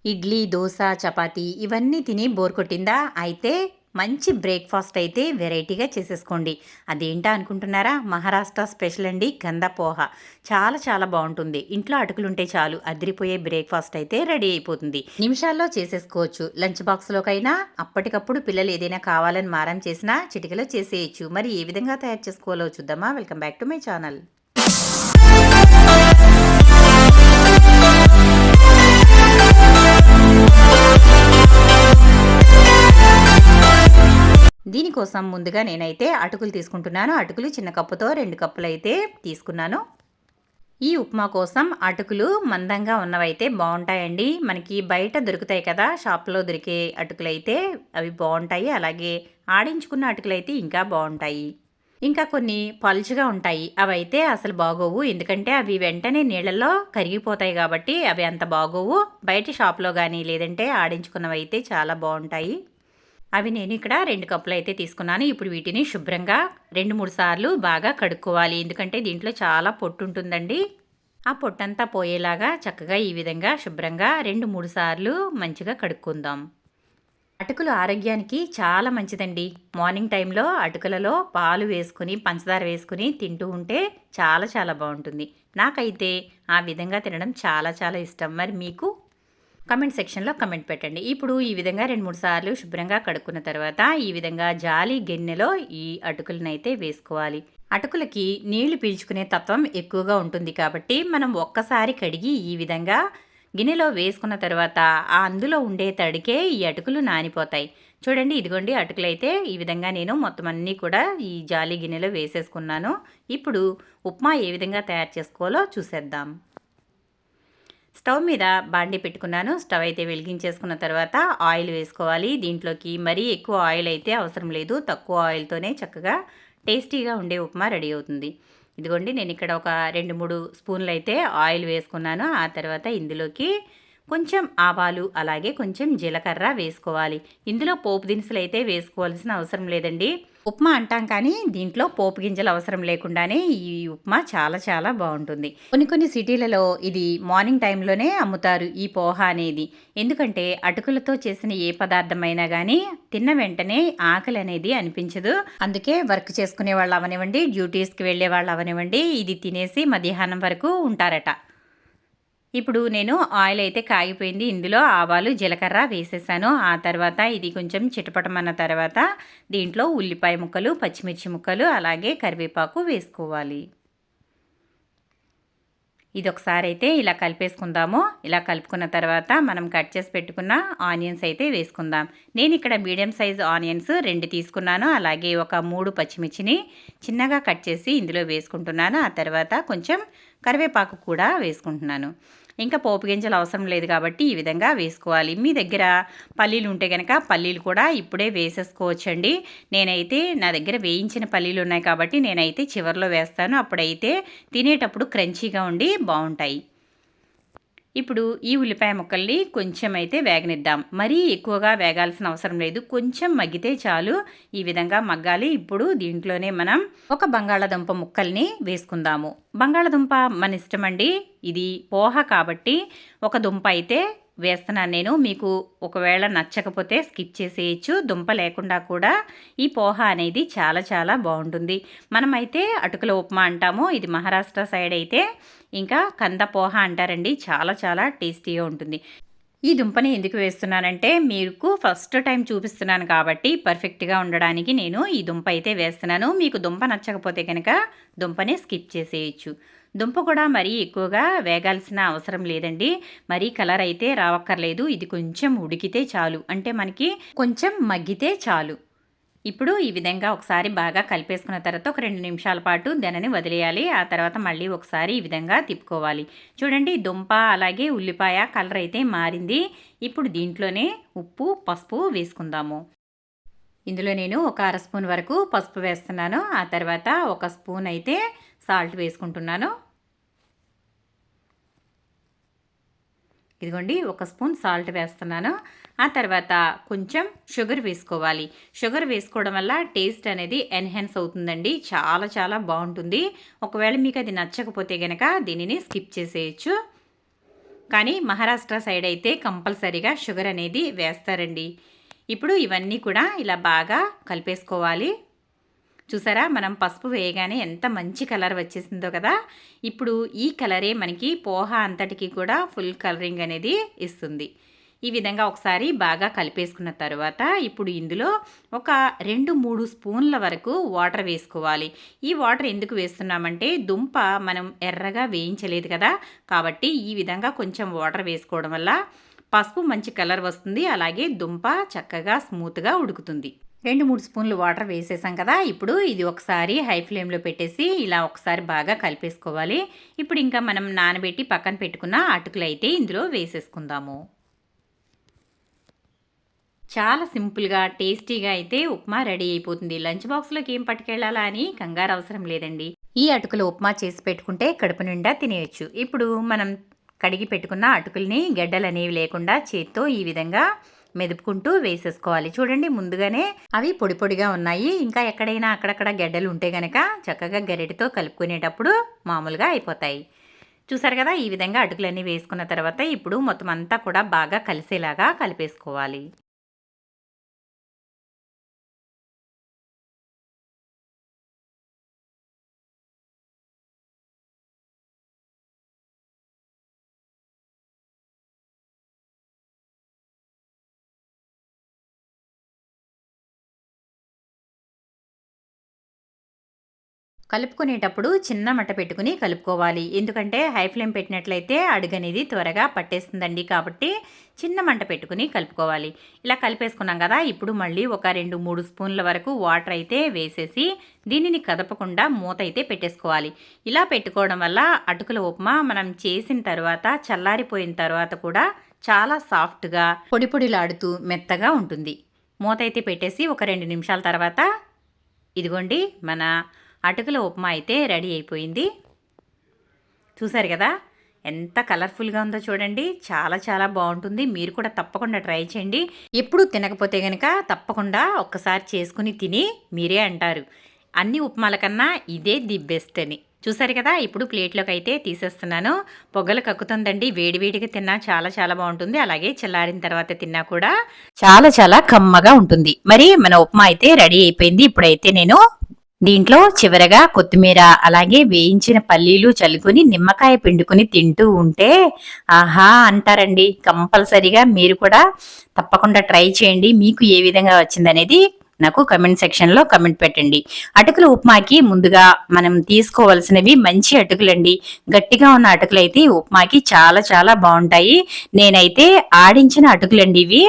ఇడ్లీ, దోస, చపాతీ ఇవన్నీ తిని బోర్ కొట్టిందా? అయితే మంచి బ్రేక్‌ఫాస్ట్ అయితే వెరైటీగా చేసేసుకోండి. అదేంటా అనుకుంటున్నారా? మహారాష్ట్ర స్పెషల్ అండి కంద పోహ. చాలా చాలా బావుంటుంది. ఇంట్లో అటుకులుంటే చాలు అదిరిపోయే బ్రేక్‌ఫాస్ట్ అయితే రెడీ అయిపోతుంది. నిమిషాల్లో చేసేసుకోవచ్చు. లంచ్ బాక్స్‌లోకైనా అప్పటికప్పుడు పిల్లలు ఏదైనా కావాలని మారం చేసినా చిటికెలో చేసేయొచ్చు. మరి ఏ విధంగా తయారు చేసుకోవాలో చూద్దామా? Welcome back to my channel. దీనికోసం ముందుగా నేనైతే అటుకులు తీసుకుంటున్నాను. అటుకులు చిన్న కప్పుతో 2 కప్పులైతే తీసుకున్నాను. ఈ ఉప్మా కోసం అటుకులు మందంగా ఉన్నవైతే బావుంటాయండి. మనకి బయట దొరుకుతాయి కదా! షాప్‌లో దొరికే అటుకులైతే అవి బావుంటాయి. అలాగే ఆడించుకున్న అటుకులైతే ఇంకా బావుంటాయి. ఇంకా కొన్ని పలుచగా ఉంటాయి. అవైతే అసలు బాగోవు. ఎందుకంటే అవి వెంటనే నీళ్ళల్లో కరిగిపోతాయి గాబట్టి అవి అంత బాగోవు. బయట షాప్‌లో గానీ లేదంటే ఆడించుకున్నవైతే చాలా బావుంటాయి. అవి నేను ఇక్కడ 2 కప్పులైతే తీసుకున్నాను. ఇప్పుడు వీటిని శుభ్రంగా 2, 3 సార్లు బాగా కడుక్కోవాలి. ఎందుకంటే దీంట్లో చాలా పొట్టుంటుందండి. ఆ పొట్టంతా పోయేలాగా చక్కగా ఈ విధంగా శుభ్రంగా 2, 3 సార్లు మంచిగా కడుక్కుందాం. అటుకులు ఆరోగ్యానికి చాలా మంచిదండి. మార్నింగ్ టైంలో అటుకులలో పాలు వేసుకొని, పంచదార వేసుకొని తింటూ ఉంటే చాలా చాలా బావుంటుంది. నాకైతే ఆ విధంగా తినడం చాలా చాలా ఇష్టం. మరి మీకు? కామెంట్ సెక్షన్‌లో కామెంట్ పెట్టండి. ఇప్పుడు ఈ విధంగా 2, 3 సార్లు శుభ్రంగా కడుక్కున్న తర్వాత ఈ విధంగా జాలి గిన్నెలో ఈ అటుకులనైతే వేసుకోవాలి. అటుకులకి నీళ్లు పీల్చుకునే తత్వం ఎక్కువగా ఉంటుంది కాబట్టి మనం ఒక్కసారి కడిగి ఈ విధంగా గిన్నెలో వేసుకున్న తర్వాత అందులో ఉండే తడికే ఈ అటుకులు నానిపోతాయి. చూడండి ఇదిగోండి అటుకులైతే ఈ విధంగా నేను మొత్తం అన్నీ కూడా ఈ జాలి గిన్నెలో వేసేసుకున్నాను. ఇప్పుడు ఉప్మా ఏ విధంగా తయారు చేసుకోవాలో చూసేద్దాం. స్టవ్ మీద బాండీ పెట్టుకున్నాను. స్టవ్ అయితే వెలిగించేసుకున్న తర్వాత ఆయిల్ వేసుకోవాలి. దీంట్లోకి మరీ ఎక్కువ ఆయిల్ అయితే అవసరం లేదు. తక్కువ ఆయిల్‌తోనే చక్కగా టేస్టీగా ఉండే ఉప్మా రెడీ అవుతుంది. ఇదిగోండి నేను ఇక్కడ ఒక 2, 3 స్పూన్‌లైతే ఆయిల్ వేసుకున్నాను. ఆ తర్వాత ఇందులోకి కొంచెం ఆవాలు, అలాగే కొంచెం జీలకర్ర వేసుకోవాలి. ఇందులో పోపు దినుసులైతే వేసుకోవాల్సిన అవసరం లేదండి. ఉప్మా అంటాం కానీ దీంట్లో పోపు గింజలు అవసరం లేకుండానే ఈ ఉప్మా చాలా చాలా బావుంటుంది. కొన్ని కొన్ని సిటీలలో ఇది మార్నింగ్ టైంలోనే అమ్ముతారు ఈ పోహ అనేది. ఎందుకంటే అటుకులతో చేసిన ఏ పదార్థమైనా గానీ తిన్న వెంటనే ఆకలి అనేది అనిపించదు. అందుకే వర్క్ చేసుకునే వాళ్ళు అవనివ్వండి, డ్యూటీస్‌కి వెళ్ళే వాళ్ళు అవనివ్వండి, ఇది తినేసి మధ్యాహ్నం వరకు ఉంటారట. ఇప్పుడు నేను ఆయిల్ అయితే కాగిపోయింది. ఇందులో ఆవాలు, జీలకర్ర వేసేసాను. ఆ తర్వాత ఇది కొంచెం చిటపటమన్న తర్వాత దీంట్లో ఉల్లిపాయ ముక్కలు, పచ్చిమిర్చి ముక్కలు, అలాగే కరివేపాకు వేసుకోవాలి. ఇది ఒకసారి అయితే ఇలా కలిపేసుకుందాము. ఇలా కలుపుకున్న తర్వాత మనం కట్ చేసి పెట్టుకున్న ఆనియన్స్ అయితే వేసుకుందాం. నేను ఇక్కడ మీడియం సైజ్ ఆనియన్స్ 2 తీసుకున్నాను. అలాగే ఒక 3 పచ్చిమిర్చిని చిన్నగా కట్ చేసి ఇందులో వేసుకుంటున్నాను. ఆ తర్వాత కొంచెం కరివేపాకు కూడా వేసుకుంటున్నాను. ఇంకా పోపు గింజలు అవసరం లేదు కాబట్టి ఈ విధంగా వేసుకోవాలి. మీ దగ్గర పల్లీలు ఉంటే గనక పల్లీలు కూడా ఇప్పుడే వేసేసుకోవచ్చండి. నేనైతే నా దగ్గర వేయించిన పల్లీలు ఉన్నాయి కాబట్టి నేనైతే చివర్లో వేస్తాను. అప్పుడైతే తినేటప్పుడు క్రంచీగా ఉండి బావుంటాయి. ఇప్పుడు ఈ ఉల్లిపాయ ముక్కల్ని కొంచెం అయితే వేగనిద్దాం. మరీ ఎక్కువగా వేగాల్సిన అవసరం లేదు. కొంచెం మగ్గితే చాలు. ఈ విధంగా మగ్గాలి. ఇప్పుడు దీంట్లోనే మనం ఒక బంగాళాదుంప ముక్కల్ని వేసుకుందాము. బంగాళాదుంప మన ఇష్టమండి. ఇది పోహ కాబట్టి ఒక దుంప అయితే వేస్తున్నాను నేను. మీకు ఒకవేళ నచ్చకపోతే స్కిప్ చేసేయచ్చు. దుంప లేకుండా కూడా ఈ పోహ అనేది చాలా చాలా బావుంటుంది. మనమైతే అటుకుల ఉప్మా అంటాము. ఇది మహారాష్ట్ర సైడ్ అయితే ఇంకా కంద పోహ అంటారండి. చాలా చాలా టేస్టీగా ఉంటుంది. ఈ దుంపని ఎందుకు వేస్తున్నానంటే మీకు ఫస్ట్ టైం చూపిస్తున్నాను కాబట్టి పర్ఫెక్ట్‌గా ఉండడానికి నేను ఈ దుంప అయితే వేస్తున్నాను. మీకు దుంప నచ్చకపోతే కనుక దుంపని స్కిప్ చేసేయచ్చు. దుంప కూడా మరీ ఎక్కువగా వేగాల్సిన అవసరం లేదండి. మరీ కలర్ అయితే రావక్కర్లేదు. ఇది కొంచెం ఉడికితే చాలు. అంటే మనకి కొంచెం మగ్గితే చాలు. ఇప్పుడు ఈ విధంగా ఒకసారి బాగా కలిపేసుకున్న తర్వాత ఒక 2 నిమిషాల పాటు దానిని వదిలేయాలి. ఆ తర్వాత మళ్ళీ ఒకసారి ఈ విధంగా తిప్పుకోవాలి. చూడండి దుంప అలాగే ఉల్లిపాయ కలర్ అయితే మారింది. ఇప్పుడు దీంట్లోనే ఉప్పు, పసుపు వేసుకుందాము. ఇందులో నేను ఒక అర స్పూన్ వరకు పసుపు వేస్తున్నాను. ఆ తర్వాత ఒక స్పూన్ అయితే సాల్ట్ వేసుకుంటున్నాను. ఇదిగోండి ఒక స్పూన్ సాల్ట్ వేస్తున్నాను. ఆ తర్వాత కొంచెం షుగర్ వేసుకోవాలి. షుగర్ వేసుకోవడం వల్ల టేస్ట్ అనేది ఎన్హాన్స్ అవుతుందండి. చాలా చాలా బావుంటుంది. ఒకవేళ మీకు అది నచ్చకపోతే గనక దీనిని స్కిప్ చేసేయచ్చు. కానీ మహారాష్ట్ర సైడ్ అయితే కంపల్సరీగా షుగర్ అనేది వేస్తారండి. ఇప్పుడు ఇవన్నీ కూడా ఇలా బాగా కలిపేసుకోవాలి. చూసారా, మనం పసుపు వేయగానే ఎంత మంచి కలర్ వచ్చేసిందో కదా. ఇప్పుడు ఈ కలరే మనకి పోహ అంతటికి కూడా ఫుల్ కలరింగ్ అనేది ఇస్తుంది. ఈ విధంగా ఒకసారి బాగా కలిపేసుకున్న తర్వాత ఇప్పుడు ఇందులో ఒక 2-3 స్పూన్ల వరకు వాటర్ వేసుకోవాలి. ఈ వాటర్ ఎందుకు వేస్తున్నామంటే దుంప మనం ఎర్రగా వేయించలేదు కదా, కాబట్టి ఈ విధంగా కొంచెం వాటర్ వేసుకోవడం వల్ల పసుపు మంచి కలర్ వస్తుంది, అలాగే దుంప చక్కగా స్మూత్గా ఉడుకుతుంది. 2-3 స్పూన్లు వాటర్ వేసేసాం కదా. ఇప్పుడు ఇది ఒకసారి హై ఫ్లేమ్లో పెట్టేసి ఇలా ఒకసారి బాగా కలిపేసుకోవాలి. ఇప్పుడు ఇంకా మనం నానబెట్టి పక్కన పెట్టుకున్న అటుకులు అయితే ఇందులో వేసేసుకుందాము. చాలా సింపుల్గా టేస్టీగా అయితే ఉప్మా రెడీ అయిపోతుంది. లంచ్ బాక్స్లోకి ఏం పట్టుకెళ్ళాలా అని కంగారు అవసరం లేదండి. ఈ అటుకులు ఉప్మా చేసి పెట్టుకుంటే కడుపు నిండా తినేయచ్చు. ఇప్పుడు మనం కడిగి పెట్టుకున్న అటుకుల్ని గడ్డలు అనేవి లేకుండా చేత్తో ఈ విధంగా మెదుపుకుంటూ వేసేసుకోవాలి. చూడండి, ముందుగానే అవి పొడి పొడిగా ఉన్నాయి. ఇంకా ఎక్కడైనా అక్కడక్కడ గడ్డలు ఉంటే గనక చక్కగా గరిటెతో కలుపుకునేటప్పుడు మామూలుగా అయిపోతాయి. చూసారు కదా, ఈ విధంగా అటుకులన్నీ వేసుకున్న తర్వాత ఇప్పుడు మొత్తం అంతా కూడా బాగా కలిసేలాగా కలిపేసుకోవాలి. కలుపుకునేటప్పుడు చిన్న మంట పెట్టుకుని కలుపుకోవాలి. ఎందుకంటే హై ఫ్లేమ్ పెట్టినట్లయితే అడుగనేది త్వరగా పట్టేస్తుందండి. కాబట్టి చిన్న మంట పెట్టుకుని కలుపుకోవాలి. ఇలా కలిపేసుకున్నాం కదా. ఇప్పుడు మళ్ళీ ఒక 2-3 స్పూన్ల వరకు వాటర్ అయితే వేసేసి దీనిని కదపకుండా మూత అయితే పెట్టేసుకోవాలి. ఇలా పెట్టుకోవడం వల్ల అటుకుల ఉప్మా మనం చేసిన తర్వాత చల్లారిపోయిన తర్వాత కూడా చాలా సాఫ్ట్గా పొడి పొడిలాడుతూ మెత్తగా ఉంటుంది. మూత అయితే పెట్టేసి ఒక 2 నిమిషాల తర్వాత ఇదిగోండి మన అటుకుల ఉప్మా అయితే రెడీ అయిపోయింది. చూసారు కదా, ఎంత కలర్ఫుల్గా ఉందో చూడండి. చాలా చాలా బాగుంటుంది. మీరు కూడా తప్పకుండా ట్రై చేయండి. ఎప్పుడు తినకపోతే కనుక తప్పకుండా ఒక్కసారి చేసుకుని తిని మీరే అంటారు అన్ని ఉప్మాల కన్నా ఇదే ది బెస్ట్ అని. చూసారు కదా, ఇప్పుడు ప్లేట్లోకి అయితే తీసేస్తున్నాను. పొగలు కక్కుతుందండి. వేడివేడిగా తిన్నా చాలా చాలా బాగుంటుంది. అలాగే చల్లారిన తర్వాత తిన్నా కూడా చాలా చాలా కమ్మగా ఉంటుంది. మరి మన ఉప్మా అయితే రెడీ అయిపోయింది. ఇప్పుడైతే నేను దీంట్లో చివరగా కొత్తిమీర అలాగే వేయించిన పల్లీలు చల్లుకుని నిమ్మకాయ పిండుకుని తింటూ ఉంటే ఆహా అంటారండి. కంపల్సరీగా మీరు కూడా తప్పకుండా ట్రై చేయండి. మీకు ఏ విధంగా వచ్చిందనేది నాకు కమెంట్ సెక్షన్లో కమెంట్ పెట్టండి. అటుకుల ఉప్మాకి ముందుగా మనం తీసుకోవాల్సినవి మంచి అటుకులండి. గట్టిగా ఉన్న అటుకులు అయితే ఉప్మాకి చాలా చాలా బాగుంటాయి. నేనైతే ఆడించిన అటుకులండి ఇవి,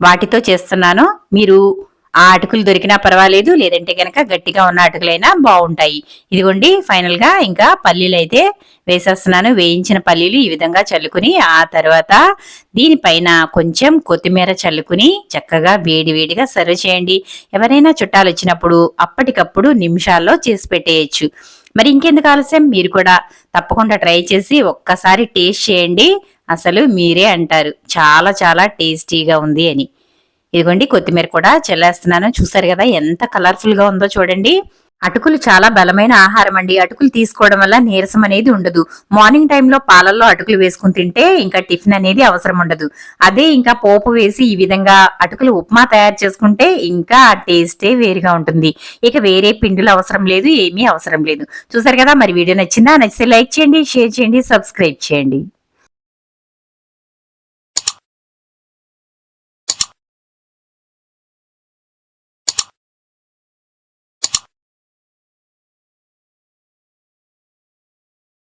వాటితో చేస్తున్నాను. మీరు ఆ అటుకులు దొరికినా పర్వాలేదు, లేదంటే కనుక గట్టిగా ఉన్న అటుకులైనా బాగుంటాయి. ఇదిగోండి ఫైనల్గా ఇంకా పల్లీలు అయితే వేసేస్తున్నాను. వేయించిన పల్లీలు ఈ విధంగా చల్లుకుని ఆ తర్వాత దీనిపైన కొంచెం కొత్తిమీర చల్లుకుని చక్కగా వేడివేడిగా సర్వ్ చేయండి. ఎవరైనా చుట్టాలు వచ్చినప్పుడు అప్పటికప్పుడు నిమిషాల్లో చేసి పెట్టేయచ్చు. మరి ఇంకెందుకు ఆలస్యం, మీరు కూడా తప్పకుండా ట్రై చేసి ఒక్కసారి టేస్ట్ చేయండి. అసలు మీరే అంటారు చాలా చాలా టేస్టీగా ఉంది అని. ఇదిగోండి కొత్తిమీర కూడా చల్లేస్తున్నాను. చూసారు కదా ఎంత కలర్ఫుల్ గా ఉందో చూడండి. అటుకులు చాలా బలమైన ఆహారం అండి. అటుకులు తీసుకోవడం వల్ల నీరసం అనేది ఉండదు. మార్నింగ్ టైంలో పాలల్లో అటుకులు వేసుకుని తింటే ఇంకా టిఫిన్ అనేది అవసరం ఉండదు. అదే ఇంకా పోపు వేసి ఈ విధంగా అటుకులు ఉప్మా తయారు చేసుకుంటే ఇంకా ఆ టేస్టే వేరుగా ఉంటుంది. ఇక వేరే పిండిలు అవసరం లేదు, ఏమీ అవసరం లేదు. చూసారు కదా, మరి వీడియో నచ్చిందా? నచ్చితే లైక్ చేయండి, షేర్ చేయండి, సబ్స్క్రైబ్ చేయండి.